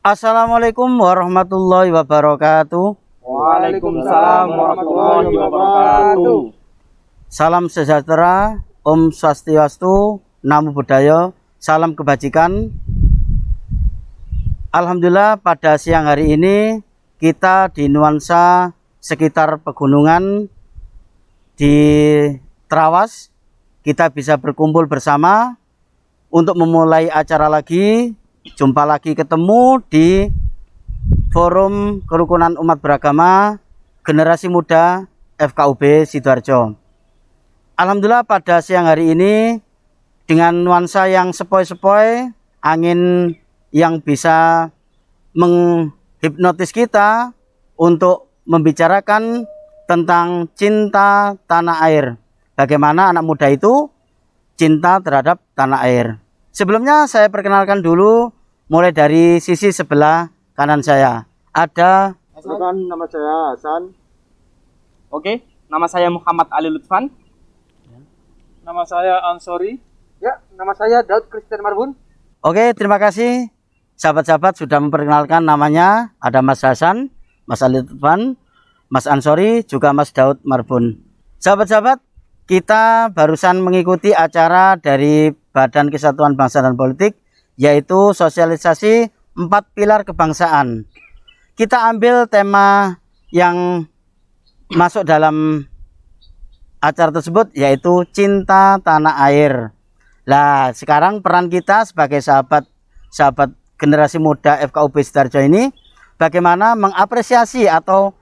Assalamualaikum warahmatullahi wabarakatuh. Waalaikumsalam warahmatullahi wabarakatuh. Salam sejahtera, Om Swastiastu, Namo Buddhaya, salam kebajikan. Alhamdulillah pada siang hari ini kita di nuansa sekitar pegunungan di Trawas, kita bisa berkumpul bersama untuk memulai acara lagi. Jumpa lagi ketemu di Forum Kerukunan Umat Beragama Generasi Muda FKUB Sidoarjo. Alhamdulillah pada siang hari ini dengan nuansa yang sepoi-sepoi, angin yang bisa menghipnotis kita untuk membicarakan tentang cinta tanah air. Bagaimana anak muda itu cinta terhadap tanah air. Sebelumnya saya perkenalkan dulu, mulai dari sisi sebelah kanan saya. Ada Nama saya Hasan. Oke, nama saya Muhammad Ali Lutfan. Nama saya Ansori. Ya, nama saya Daud Christian Marbun. Oke, terima kasih. Sahabat-sahabat sudah memperkenalkan namanya. Ada Mas Hasan, Mas Ali Lutfan, Mas Ansori, juga Mas Daud Marbun. Sahabat-sahabat, kita barusan mengikuti acara dari Badan Kesatuan Bangsa dan Politik, yaitu sosialisasi 4 pilar kebangsaan. Kita ambil tema yang masuk dalam acara tersebut, yaitu cinta tanah air. Nah, sekarang peran kita sebagai sahabat generasi muda FKUB Sidoarjo ini, bagaimana mengapresiasi atau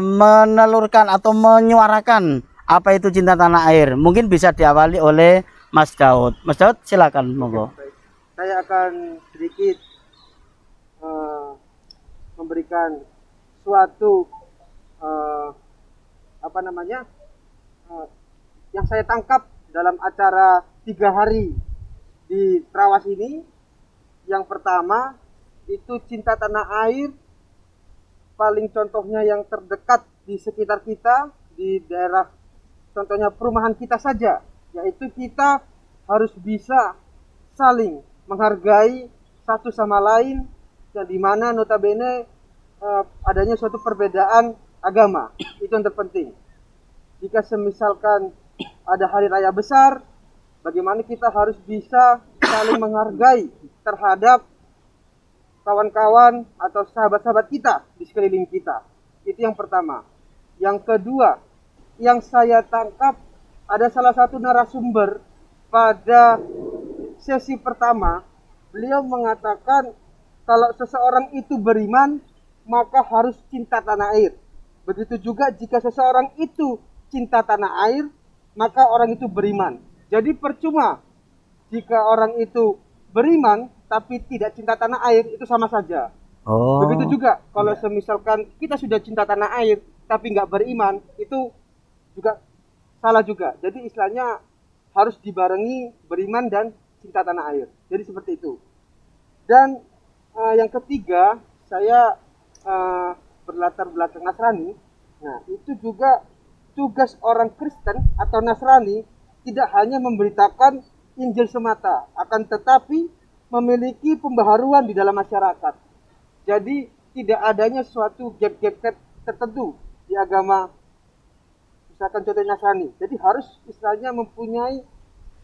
menelurkan atau menyuarakan apa itu cinta tanah air. Mungkin bisa diawali oleh Mas Daud. Mas Daud, silakan, monggo. Saya akan sedikit memberikan suatu yang saya tangkap dalam acara 3 hari di Trawas ini. Yang pertama itu cinta tanah air, paling contohnya yang terdekat di sekitar kita, di daerah contohnya perumahan kita saja, yaitu kita harus bisa saling menghargai satu sama lain, yang dimana notabene adanya suatu perbedaan agama. Itu yang terpenting. Jika semisalkan ada hari raya besar, bagaimana kita harus bisa saling menghargai terhadap kawan-kawan atau sahabat-sahabat kita di sekeliling kita. Itu yang pertama. Yang kedua, yang saya tangkap, ada salah satu narasumber pada sesi pertama, beliau mengatakan kalau seseorang itu beriman, maka harus cinta tanah air. Begitu juga jika seseorang itu cinta tanah air, maka orang itu beriman. Jadi percuma jika orang itu beriman tapi tidak cinta tanah air, itu sama saja. Begitu juga kalau semisalkan kita sudah cinta tanah air tapi nggak beriman, itu juga salah juga. Jadi istilahnya harus dibarengi beriman dan cinta tanah air. Jadi seperti itu. Dan yang ketiga, saya berlatar belakang Nasrani. Nah, itu juga tugas orang Kristen atau Nasrani tidak hanya memberitakan Injil semata, akan tetapi memiliki pembaharuan di dalam masyarakat. Jadi tidak adanya suatu gap-gap tertentu di agama, misalkan contohnya Nasrani. Jadi harus istilahnya mempunyai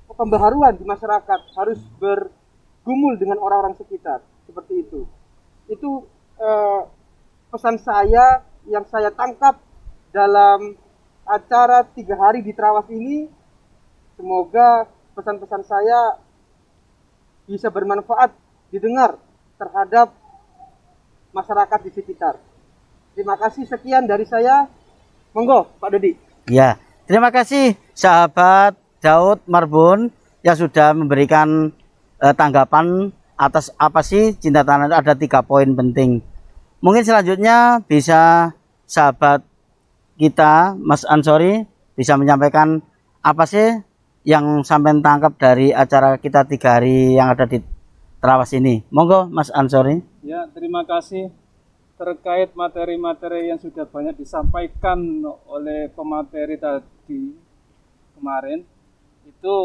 pembaharuan di masyarakat, harus bergumul dengan orang-orang sekitar, seperti itu. Itu pesan saya yang saya tangkap dalam acara 3 hari di Trawas ini. Semoga pesan-pesan saya bisa bermanfaat didengar terhadap masyarakat di sekitar. Terima kasih, sekian dari saya. Monggo Pak Dodi. Ya, terima kasih sahabat Daud Marbun yang sudah memberikan tanggapan atas apa sih cinta tanah. Ada 3 poin penting. Mungkin selanjutnya bisa sahabat kita Mas Ansori bisa menyampaikan apa sih yang sampai tangkap dari acara kita 3 hari yang ada di Trawas ini. Monggo Mas Ansori. Ya, terima kasih. Terkait materi-materi yang sudah banyak disampaikan oleh pemateri tadi kemarin, itu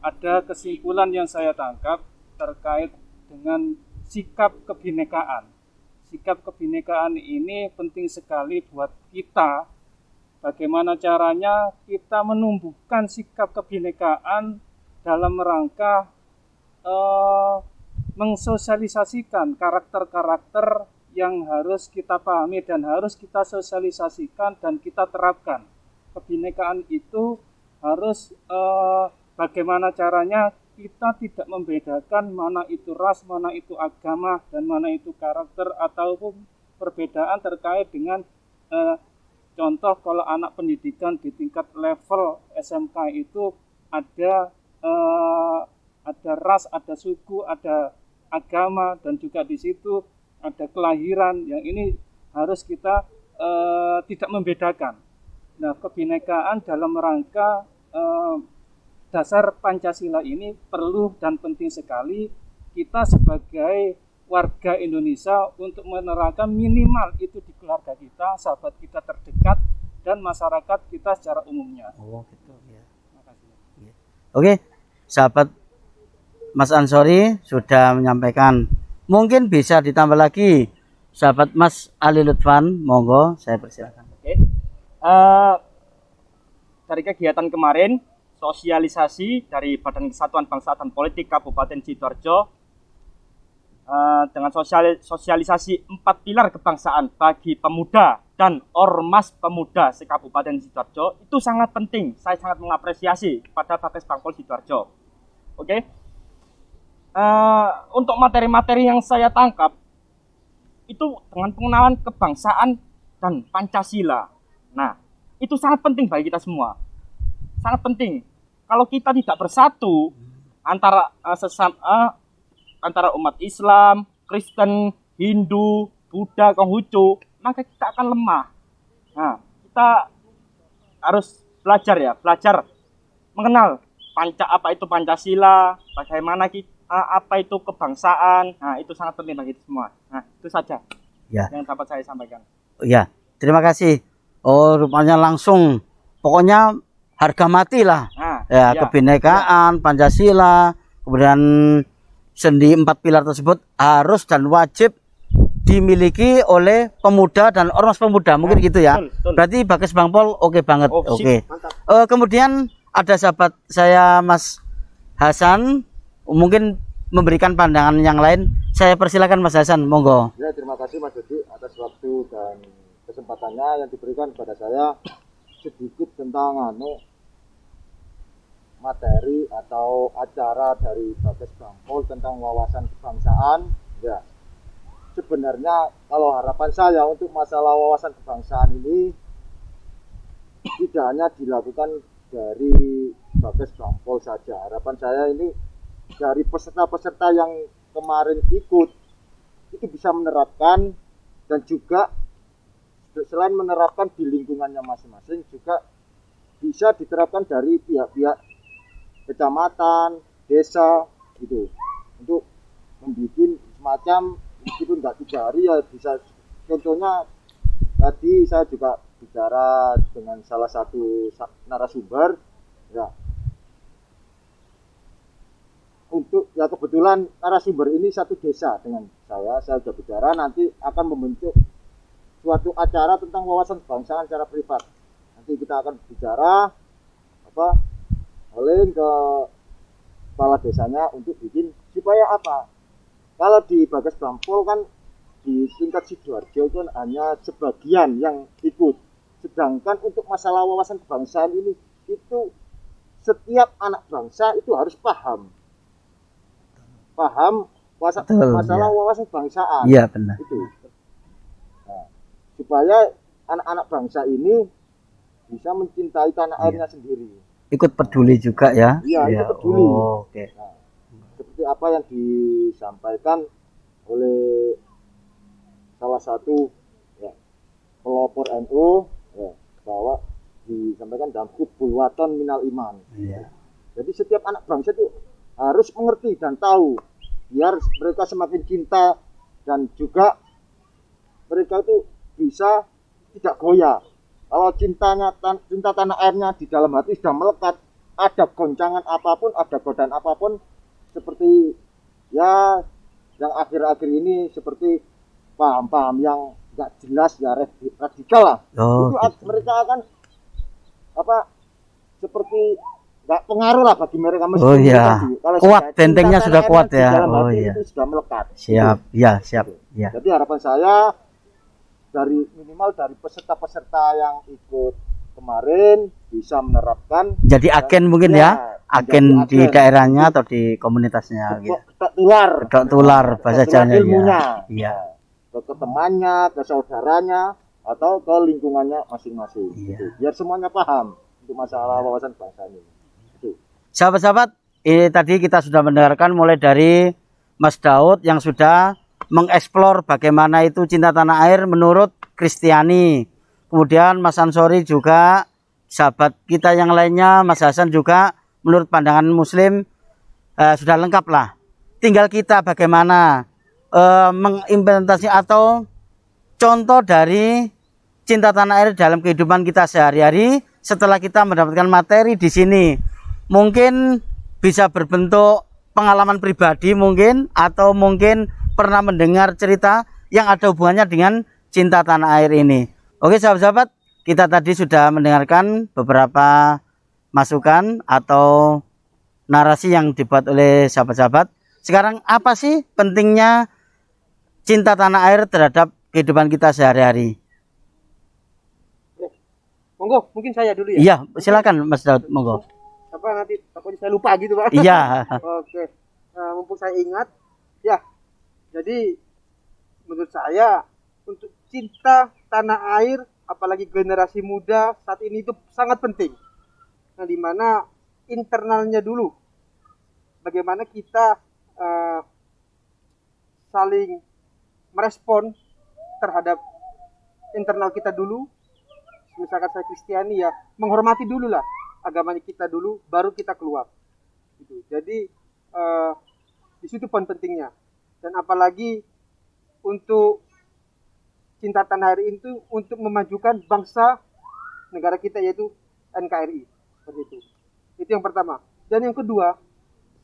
ada kesimpulan yang saya tangkap terkait dengan sikap kebinekaan. Sikap kebinekaan ini penting sekali buat kita. Bagaimana caranya kita menumbuhkan sikap kebinekaan dalam rangka mensosialisasikan karakter-karakter yang harus kita pahami dan harus kita sosialisasikan dan kita terapkan. Kebinekaan itu harus bagaimana caranya kita tidak membedakan mana itu ras, mana itu agama, dan mana itu karakter ataupun perbedaan terkait dengan contoh kalau anak pendidikan di tingkat level SMK itu ada ras, ada suku, ada agama, dan juga di situ ada kelahiran. Yang ini harus kita tidak membedakan. Nah, kebinekaan dalam rangka dasar Pancasila ini perlu dan penting sekali kita sebagai warga Indonesia untuk menerapkan minimal itu di keluarga kita, sahabat kita terdekat, dan masyarakat kita secara umumnya. Oh gitu ya. Makasih. Oke, sahabat Mas Ansori sudah menyampaikan. Mungkin bisa ditambah lagi, sahabat Mas Ali Lutfan, monggo saya persilakan. Oke. Dari kegiatan kemarin, sosialisasi dari Badan Kesatuan Bangsa dan Politik Kabupaten Sidoarjo dengan sosialisasi 4 pilar kebangsaan bagi pemuda dan ormas pemuda se-Kabupaten Sidoarjo itu sangat penting. Saya sangat mengapresiasi kepada Bakes Bangpol Sidoarjo. Oke. Untuk materi-materi yang saya tangkap itu dengan pengenalan kebangsaan dan Pancasila. Nah, itu sangat penting bagi kita semua. Sangat penting. Kalau kita tidak bersatu antara antara umat Islam, Kristen, Hindu, Buddha, Konghucu, maka kita akan lemah. Nah, kita harus belajar mengenal apa itu Pancasila, bagaimana apa itu kebangsaan. Nah, itu sangat penting bagi kita semua. Nah, itu saja yang dapat saya sampaikan. Ya, terima kasih. Oh, rupanya langsung, pokoknya harga mati lah. Kebinekaan, Pancasila, kemudian sendi 4 pilar tersebut harus dan wajib dimiliki oleh pemuda dan ormas pemuda, mungkin gitu ya. Betul. Berarti Bakes Bangpol oke banget. Oke. Kemudian ada sahabat saya Mas Hasan, mungkin memberikan pandangan yang lain. Saya persilakan Mas Hasan, monggo. Ya, terima kasih Mas Dodi atas waktu dan kesempatannya yang diberikan kepada saya. Sedikit tentang materi atau acara dari Bakes Bangpol tentang wawasan kebangsaan. Ya, sebenarnya kalau harapan saya untuk masalah wawasan kebangsaan ini tidak hanya dilakukan dari Bakes Bangpol saja. Harapan saya ini dari peserta-peserta yang kemarin ikut itu bisa menerapkan, dan juga selain menerapkan di lingkungannya masing-masing juga bisa diterapkan dari pihak-pihak kecamatan, desa gitu, untuk membuat semacam, meskipun nggak 3 hari ya bisa. Contohnya tadi saya juga bicara dengan salah satu narasumber ya, untuk ya kebetulan narasumber ini satu desa dengan saya sudah bicara, nanti akan membentuk suatu acara tentang wawasan kebangsaan secara privat. Nanti kita akan bicara oleh ke kepala desanya untuk bikin supaya apa? Kalau di Bakes Bangpol kan di tingkat Sidoarjo itu hanya sebagian yang ikut. Sedangkan untuk masalah wawasan kebangsaan ini itu setiap anak bangsa itu harus paham masalah wawasan kebangsaan. Iya, benar. Itu. Nah, supaya anak-anak bangsa ini bisa mencintai tanah airnya sendiri. Ikut peduli juga ya. Iya, ikut peduli. Oke. Nah, seperti apa yang disampaikan oleh salah satu pelopor NU bahwa disampaikan dalam Hubbul Waton Minal Iman. Iya. Jadi setiap anak bangsa itu harus mengerti dan tahu, biar mereka semakin cinta dan juga mereka itu bisa tidak goyah. Kalau cinta tanah airnya di dalam hati sudah melekat, ada goncangan apapun, ada godaan apapun, seperti ya yang akhir-akhir ini seperti paham-paham yang nggak jelas ya radikal lah. Oh, Itu mereka akan apa seperti nggak pengaruh lah bagi mereka. Oh iya, Kalau kuat, sudah bentengnya cinta sudah tanah kuat air di ya. dalam Oh hati iya, itu sudah melekat. siap, ya siap, ya. Jadi harapan saya dari minimal dari peserta-peserta yang ikut kemarin bisa menerapkan Jadi agen mungkin ya, agen menjadi di daerahnya atau di komunitasnya. Gitu. ketok tular, Kedok tular bahasa ketok tular Jawanya ilmunya, ya. Iya. ke temannya, ke saudaranya, atau ke lingkungannya masing-masing. Iya. Gitu. Biar semuanya paham untuk masalah wawasan bangsa ini. Gitu. Sahabat-sahabat, ini tadi kita sudah mendengarkan mulai dari Mas Daud yang sudah mengeksplor bagaimana itu cinta tanah air menurut Kristiani. Kemudian Mas Ansori juga, sahabat kita yang lainnya, Mas Hasan juga menurut pandangan Muslim sudah lengkap lah. Tinggal kita bagaimana mengimplementasi atau contoh dari cinta tanah air dalam kehidupan kita sehari-hari. Setelah kita mendapatkan materi di sini, mungkin bisa berbentuk pengalaman pribadi mungkin, atau mungkin pernah mendengar cerita yang ada hubungannya dengan cinta tanah air ini. Oke sahabat-sahabat, kita tadi sudah mendengarkan beberapa masukan atau narasi yang dibuat oleh sahabat-sahabat. Sekarang apa sih pentingnya cinta tanah air terhadap kehidupan kita sehari-hari? Monggo, mungkin saya dulu ya. Iya, silakan Mas Daud, monggo. Apa nanti takutnya saya lupa gitu, Pak. Iya. Oke. Nah, mumpung saya ingat, ya. Jadi menurut saya untuk cinta tanah air, apalagi generasi muda saat ini itu sangat penting. Nah, di mana internalnya dulu, bagaimana kita saling merespon terhadap internal kita dulu. Misalkan saya Kristiani ya, menghormati dulu lah agamanya kita dulu, baru kita keluar. Gitu. Jadi di situ poin pentingnya. Dan apalagi untuk cinta tanah air itu untuk memajukan bangsa negara kita, yaitu NKRI. Seperti itu. Itu yang pertama. Dan yang kedua,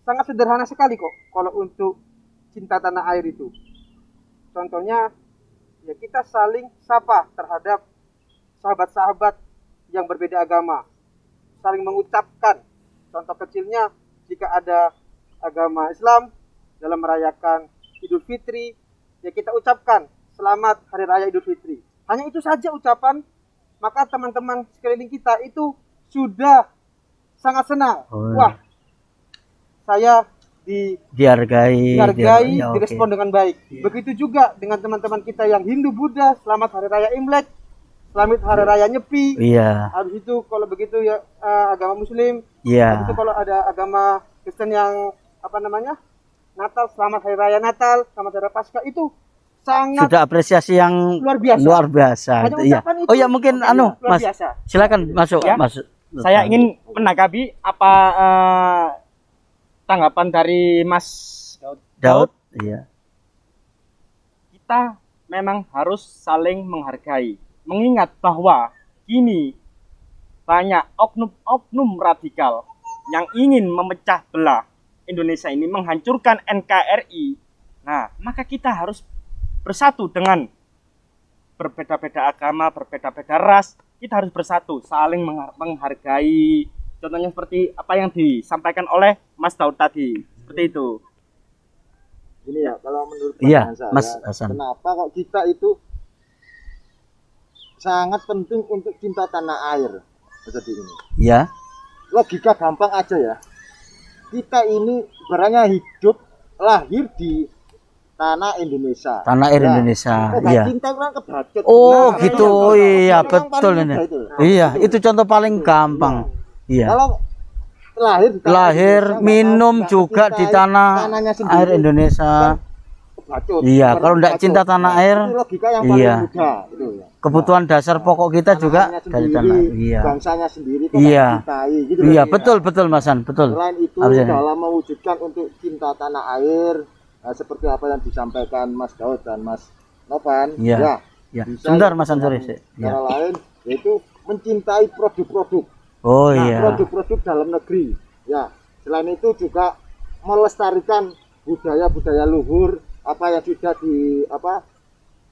sangat sederhana sekali kok kalau untuk cinta tanah air itu. Contohnya ya kita saling sapa terhadap sahabat-sahabat yang berbeda agama, saling mengucapkan. Contoh kecilnya, jika ada agama Islam dalam merayakan Idul Fitri, ya kita ucapkan selamat Hari Raya Idul Fitri. Hanya itu saja ucapan, maka teman-teman sekeliling kita itu sudah sangat senang. Wah, saya dihargai, ya, direspon dengan baik. Begitu juga dengan teman-teman kita yang Hindu, Buddha, selamat Hari Raya Imlek, selamat Hari Raya Nyepi. Iya. Habis itu kalau begitu ya agama Muslim. Iya. Habis itu kalau ada agama Kristen yang apa namanya, Natal, selamat Hari Raya Natal, selamat Hari Raya Paskah, itu sangat sudah apresiasi yang luar biasa. Itu, iya. Itu, oh ya mungkin Mas, biasa. silakan masuk Ya. Mas. Saya ingin menanggapi apa tanggapan dari Mas Daud. Iya. Kita memang harus saling menghargai, mengingat bahwa kini banyak oknum-oknum radikal yang ingin memecah belah Indonesia ini, menghancurkan NKRI. Nah, maka kita harus bersatu dengan berbeda-beda agama, berbeda-beda ras. Kita harus bersatu, saling menghargai. Contohnya seperti apa yang disampaikan oleh Mas Daud tadi, seperti itu. Ini ya, kalau menurut Iya, pandangan saya, Mas Hasan. kenapa kok kita itu sangat penting untuk cinta tanah air seperti ini? Iya. Logika gampang aja ya. Kita ini barangnya hidup, lahir di tanah Indonesia. Tanah air Ya. Indonesia. Kita Iya. cinta orang kebacut. Oh, Nah, gitu. itu Iya, yang paling betul ini. mudah itu. Iya, itu contoh paling gampang. Iya. Kalau lahir di tanah Lahir, Indonesia, minum nggak juga di tanah tanahnya sendiri, air Indonesia. kebacut. Iya, Orang kalau enggak kebacut. cinta tanah Nah, air, itu logika yang paling iya. mudah itu ya. Kebutuhan dasar pokok kita juga Tanahnya dari sendiri, tanah air. Iya. bangsanya sendiri kok Iya. nggak dicintai, gitu Iya, loh. betul Mas San, betul. Selain itu Harusnya. dalam mewujudkan untuk cinta tanah air, seperti apa yang disampaikan Mas Daud dan Mas Novan, Iya. Ya, bisa sebentar Mas Ansori. dengan Ya. cara lain yaitu mencintai produk-produk. Oh Nah, iya. produk-produk dalam negeri. Ya, selain itu juga melestarikan budaya-budaya luhur apa yang sudah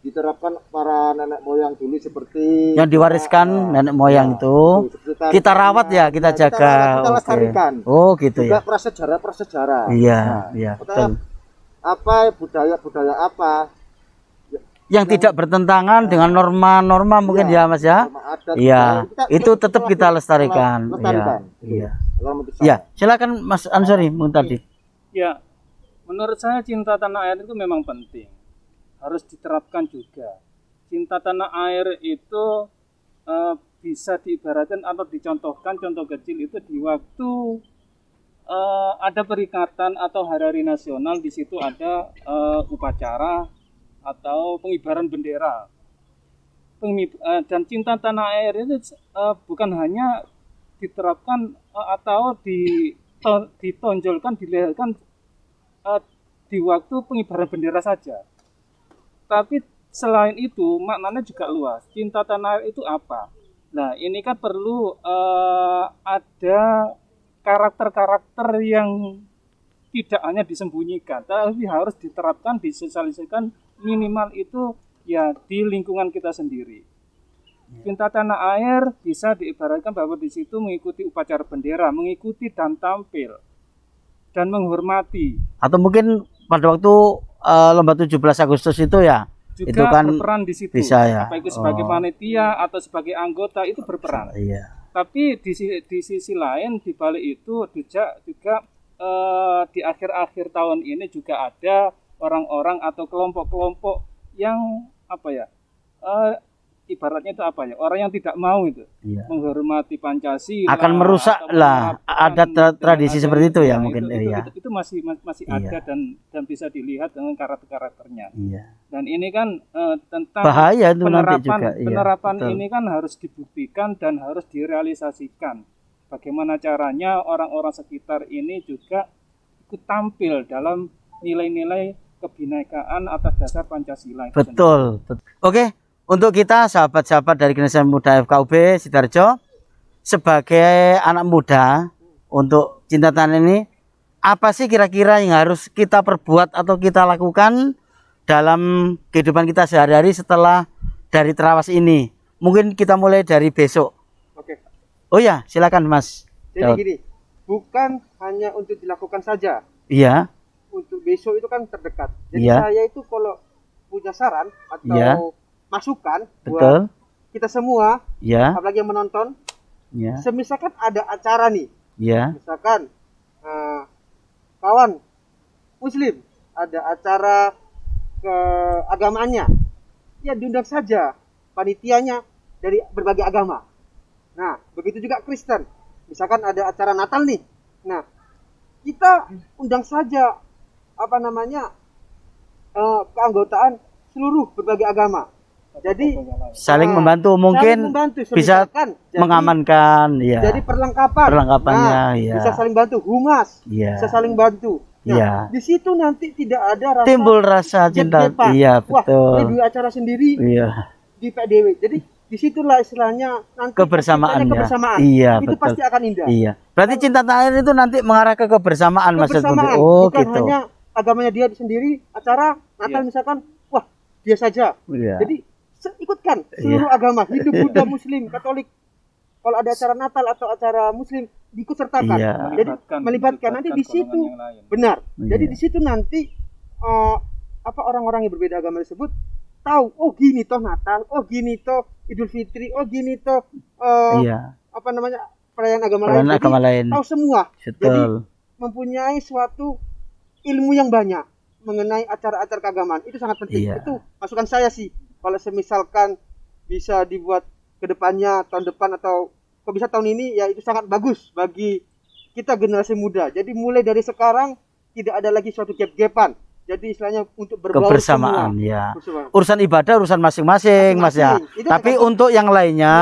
diterapkan para nenek moyang dulu seperti yang diwariskan nenek moyang itu seperti kita rawat ya, kita jaga. kita Oke. lestarikan. Oh gitu Juga ya. prasejarah. Iya, Nah, iya, kita betul. apa budaya apa Yang tidak bertentangan dengan norma-norma mungkin Iya, ya Mas ya. norma adat, Iya, budaya, itu tetap kita lestarikan. Iya. lestarikan. Iya. Kalau menurut Ya, saya. silakan Mas Ansori mungkin tadi. Ya, menurut saya cinta tanah air itu memang penting, harus diterapkan juga. Cinta tanah air itu bisa diibaratkan atau dicontohkan, contoh kecil itu di waktu ada peringatan atau hari nasional, di situ ada upacara atau pengibaran bendera. Dan cinta tanah air itu bukan hanya diterapkan atau ditonjolkan, dilihatkan di waktu pengibaran bendera saja. Tapi selain itu maknanya juga luas. Cinta tanah air itu apa? Nah, ini kan perlu ada karakter-karakter yang tidak hanya disembunyikan, tapi harus diterapkan, disosialisasikan, minimal itu ya di lingkungan kita sendiri. Cinta tanah air bisa diibaratkan bahwa di situ mengikuti upacara bendera, mengikuti dan tampil dan menghormati. Atau mungkin pada waktu lomba 17 Agustus itu ya. Juga Itu kan berperan di situ. bisa ya. Apa itu sebagai panitia atau sebagai anggota itu berperan. Iya. Tapi di sisi lain di balik itu juga di akhir-akhir tahun ini juga ada orang-orang atau kelompok-kelompok yang apa ya, ibaratnya itu apa ya, orang yang tidak mau itu Iya. menghormati Pancasila, Akan merusak atau lah menerapkan ada tradisi dengan seperti itu ya nah, mungkin itu, ya. itu masih Iya. ada dan bisa dilihat dengan karakter-karakternya. Iya. Dan ini kan tentang Bahaya itu nanti penerapan juga. Iya, penerapan betul. ini kan harus dibuktikan dan harus direalisasikan. Bagaimana caranya orang-orang sekitar ini juga ikut tampil dalam nilai-nilai kebinekaan atas dasar Pancasila itu sendiri. Betul, betul. Oke, untuk kita sahabat-sahabat dari Generasi Muda FKUB Sidoarjo, sebagai anak muda untuk cinta tanah ini, apa sih kira-kira yang harus kita perbuat atau kita lakukan dalam kehidupan kita sehari-hari setelah dari Trawas ini? Mungkin kita mulai dari besok. Oke. Oh ya, silakan Mas. Jadi Daud. gini, bukan hanya untuk dilakukan saja. Iya, Untuk besok itu kan terdekat. Jadi Iya. saya itu kalau punya saran atau Iya. masukan betul. buat kita semua, Iya, apalagi yang menonton, iya, semisalkan ada acara nih, iya, misalkan kawan Muslim ada acara keagamaannya, ya diundang saja panitianya dari berbagai agama. Nah, begitu juga Kristen. Misalkan ada acara Natal nih. Nah, kita undang saja keanggotaan seluruh berbagai agama. Jadi saling Nah, membantu saling mungkin membantu, bisa semisalkan jadi- mengamankan, ya. Jadi perlengkapan. Perlengkapannya, Nah, iya. bisa saling bantu, humas, Iya. bisa saling bantu. Nah, Iya. di situ nanti tidak ada rasa Timbul rasa cinta. gep-gepan. Iya, Wah, betul. ini dua acara sendiri Iya. di PDW. Jadi disitulah istilahnya nanti Kebersamaan terciptanya ya. kebersamaan. Iya, Itu betul. pasti akan indah. Iya. Berarti cinta tanah air itu nanti mengarah ke kebersamaan Mas Budi. Kebersamaan, Oh, bukan gitu. hanya agamanya dia sendiri, acara Natal Iya. misalkan, wah dia saja. Iya. Jadi ikutkan seluruh agama, Hindu, Buddha, Muslim, Katolik. Kalau ada acara Natal atau acara Muslim, diikut sertakan. Iya. Jadi melibatkan nanti di situ, golongan yang lain. benar. Iya. Jadi di situ nanti orang-orang yang berbeda agama tersebut tahu, oh gini toh Natal, oh gini toh Idul Fitri, oh gini toh Iya. perayaan agama Perayaan lain. Jadi, agama lain. tahu semua. Jadi Betul. mempunyai suatu ilmu yang banyak mengenai acara-acara keagamaan itu sangat penting. Iya. Itu masukan saya sih. Kalau semisalkan bisa dibuat ke depannya tahun depan atau kok bisa tahun ini, ya itu sangat bagus bagi kita generasi muda. Jadi mulai dari sekarang tidak ada lagi suatu gap-gapan. Jadi istilahnya untuk berbaur Kebersamaan, semua. ya. Bersama. Urusan ibadah urusan masing-masing Mas ya. Masing-masing. Itu Tapi tergantung- untuk yang lainnya,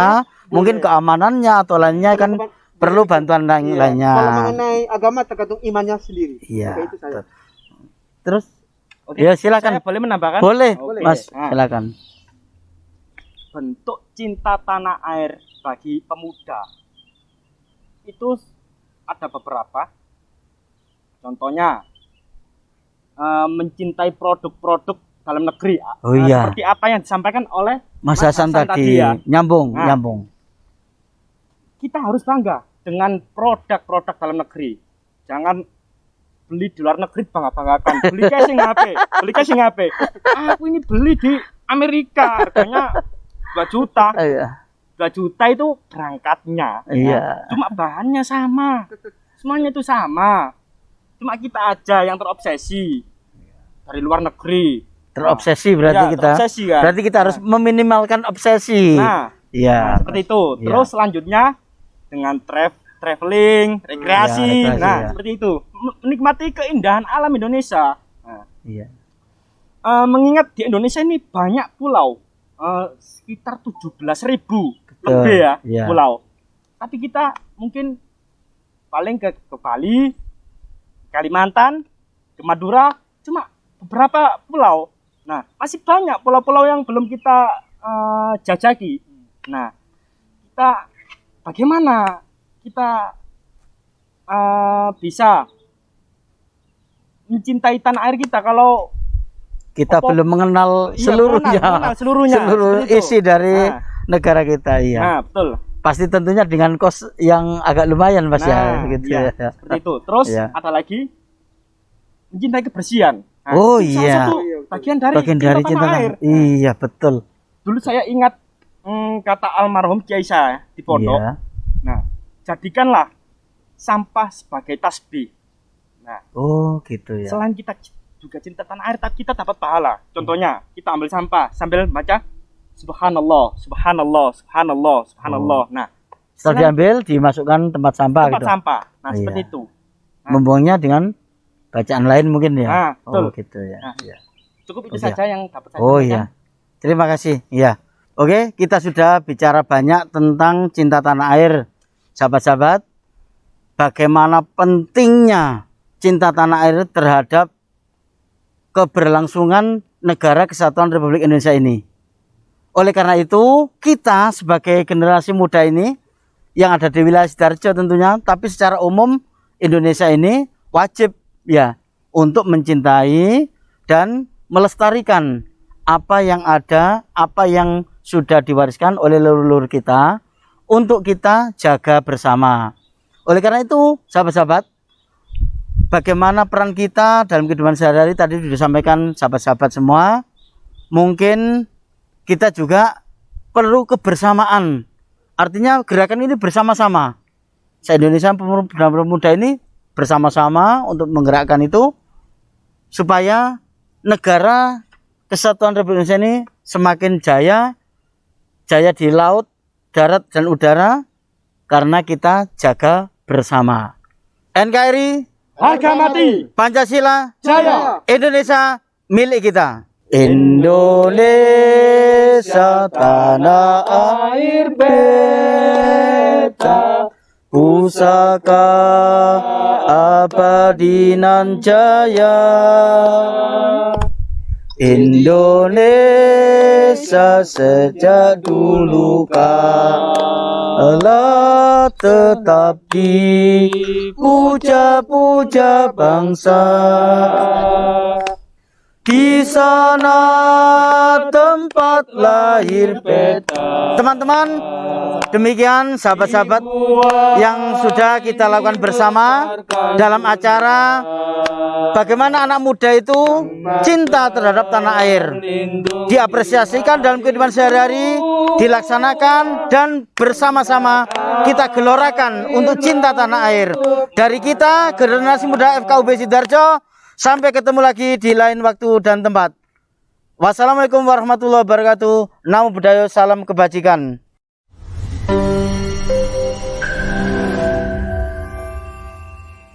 mungkin boleh. keamanannya atau lainnya kan perlu bantuan yang Iya. lainnya. Kalau mengenai agama tergantung imannya sendiri. Iya. Oke, itu saya. Terus Oke, ya silakan. saya boleh menambahkan? Boleh, Boleh. Mas, Nah. silakan. Bentuk cinta tanah air bagi pemuda itu ada beberapa. Contohnya mencintai produk-produk dalam negeri. Oh iya. Seperti apa yang disampaikan oleh Mas Hasan tadi ya. nyambung. Kita harus bangga dengan produk-produk dalam negeri. Jangan beli di luar negeri bangga-banggakan. Beli casing HP. Aku ini beli di Amerika, harganya 2 juta. 2 juta itu berangkatnya. Iya. Cuma bahannya sama. Semuanya itu sama. Cuma kita aja yang terobsesi dari luar negeri. Terobsesi berarti Ya, kita. terobsesi, kan? Berarti kita harus meminimalkan obsesi. Nah, Iya. seperti itu. Iya. Terus selanjutnya dengan traveling, rekreasi. Ya, rekreasi, Nah, ya. seperti itu. Menikmati keindahan alam Indonesia. Nah, Iya. mengingat di Indonesia ini banyak pulau, sekitar 17.000 lebih ya, Iya. pulau. Tapi kita mungkin paling ke Bali, Kalimantan, ke Madura, cuma beberapa pulau. Nah, masih banyak pulau-pulau yang belum kita jajaki. Nah, kita bagaimana kita bisa mencintai tanah air kita kalau Kita belum mengenal Iya, seluruhnya. mengenal seluruhnya. Seluruh Seperti itu. isi dari Nah. negara kita, iya. Nah, betul. Pasti tentunya dengan kos yang agak lumayan, Mas Nah, ya, gitu iya, ya. seperti itu. Terus Iya. ada lagi mencintai kebersihan. Nah, Oh, itu salah iya. satu bagian dari Cinta tanah air. tanah. Iya, betul. Dulu saya ingat kata almarhum Kiai saya di pondok. Iya. Nah, jadikanlah sampah sebagai tasbih. Nah, Oh, gitu ya. selain kita juga cinta tanah air, tapi kita dapat pahala. Contohnya, kita ambil sampah sambil baca Subhanallah, Subhanallah, Subhanallah, Subhanallah. Nah, Setelah diambil, dimasukkan tempat sampah tempat gitu. sampah. Nah, Iya. seperti itu. Membuangnya dengan bacaan lain mungkin ya. Nah, betul. Oh, gitu ya. Nah, Iya. Cukup itu Oh, iya. saja yang dapat saya Oh sampaikan. iya. Terima kasih. Iya. Oke, kita sudah bicara banyak tentang cinta tanah air. Sahabat-sahabat, bagaimana pentingnya cinta tanah air terhadap keberlangsungan negara kesatuan Republik Indonesia ini. Oleh karena itu, kita sebagai generasi muda ini yang ada di wilayah Sidoarjo tentunya, tapi secara umum Indonesia ini wajib ya untuk mencintai dan melestarikan apa yang ada, apa yang sudah diwariskan oleh leluhur kita untuk kita jaga bersama. Oleh karena itu, sahabat-sahabat, bagaimana peran kita dalam kehidupan sehari-hari tadi sudah disampaikan sahabat-sahabat semua. Mungkin kita juga perlu kebersamaan. Artinya gerakan ini bersama-sama. Se-Indonesia pemuda ini bersama-sama untuk menggerakkan itu supaya negara kesatuan Republik Indonesia ini semakin jaya di laut, darat, dan udara karena kita jaga bersama. NKRI Harga mati. Pancasila Jaya. Indonesia milik kita. Indonesia tanah air beta, pusaka abadi nan jaya. Indonesia sejak dulu kala tetap dipuja-puja bangsa. Di sana tempat lahir beta. Teman-teman, demikian sahabat-sahabat yang sudah kita lakukan bersama dalam acara bagaimana anak muda itu cinta terhadap tanah air, diapresiasikan dalam kehidupan sehari-hari, dilaksanakan dan bersama-sama kita gelorakan untuk cinta tanah air. Dari kita generasi muda FKUB Sidoarjo, sampai ketemu lagi di lain waktu dan tempat. Wassalamualaikum warahmatullahi wabarakatuh. Namo Buddhaya, salam kebajikan.